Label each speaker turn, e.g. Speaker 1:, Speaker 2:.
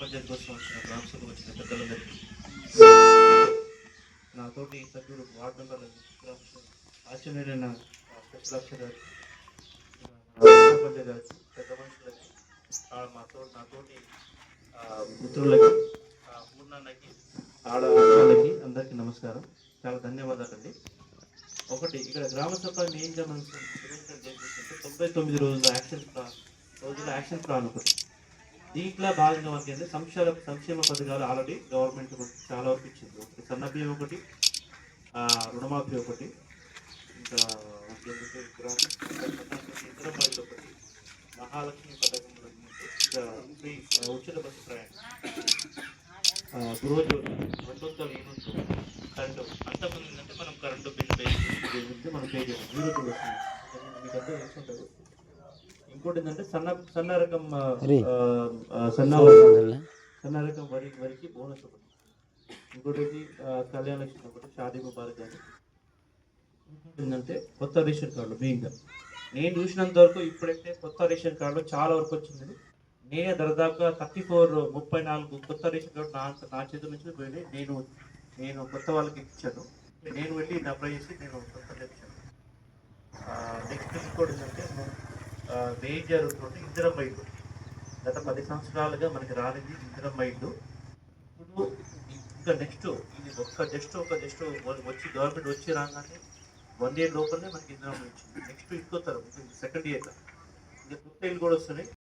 Speaker 1: పంచాయతీ కోసం వచ్చిన గ్రామ సభకు వచ్చిన పెద్దలందరికీ, నాతోటి సభ్యుడు వార్డు మెంబర్లు ఆశ్చర్యమైన స్పెషల్ ఆఫీసర్ గారికి, పంచాయతీ గారికి, పెద్ద మనుషులకి, నాతోటి మిత్రులకి, పూర్ణాన్నకి, ఆడవాళ్ళకి అందరికీ నమస్కారం. చాలా ధన్యవాదాలండి. ఒకటి ఇక్కడ గ్రామ సభ మెయిన్గా మనం 99 రోజుల యాక్షన్ ప్లాన్ ఒకటి. దీంట్లో భాగంగా మనకి అంటే సంక్షేమ పథకాలు ఆల్రెడీ గవర్నమెంట్ చాలా వరకు ఇచ్చింది. ఒకటి సన్నబియ్యం ఒకటి, రుణమాఫీ ఒకటి, ఇంకా ఇతర బయలు ఒకటి, మహాలక్ష్మి పథకం, ఇంకా ఉచిత బస్సు ప్రయాణం, గృహజ్యోతి 200 యూనిట్లు, కరెంటు. అంతకుముందు ఏంటంటే మనం కరెంటు బిల్ మనం పే చేయాలి, 0 వస్తుంది, మీకంతా తెలుసుంటారు. ఇంకోటి ఏంటంటే సన్న రకం వరికి బోనస్ ఒకటి. ఇంకోటి కళ్యాణ లక్ష్మి ఒకటి, షాదీ ముబారక్ కానీ. ఇంకోటి ఏంటంటే కొత్త రేషన్ కార్డులు. మెయిన్గా నేను చూసినంత వరకు ఇప్పుడైతే కొత్త రేషన్ కార్డులు చాలా వరకు వచ్చింది. నేనే దరిదాపుగా 34 కొత్త రేషన్ కార్డు నా చేతుల నుంచి పోయినాయి. నేను కొత్త వాళ్ళకి ఇచ్చాను. నేను వెళ్ళి అప్లై చేసి నేను కొత్త ఇచ్చాను. నెక్స్ట్ ఇంకోటి ఏంటంటే వెయిట్ జరుగుతుంది ఇందిరమ్మ ఇల్లు. గత 10 సంవత్సరాలుగా మనకి రానిది ఇందిరమ్మ ఇల్లు. ఇప్పుడు ఇంకా నెక్స్ట్ ఇది జస్ట్ వచ్చి గవర్నమెంట్ వచ్చి రాగానే 1 year లోపలనే మనకి ఇందిరమ్మ ఇచ్చింది. నెక్స్ట్ ఇంకో తరం సెకండ్ ఇయర్ ఇంకా కొత్త ఇల్లు కూడా వస్తున్నాయి.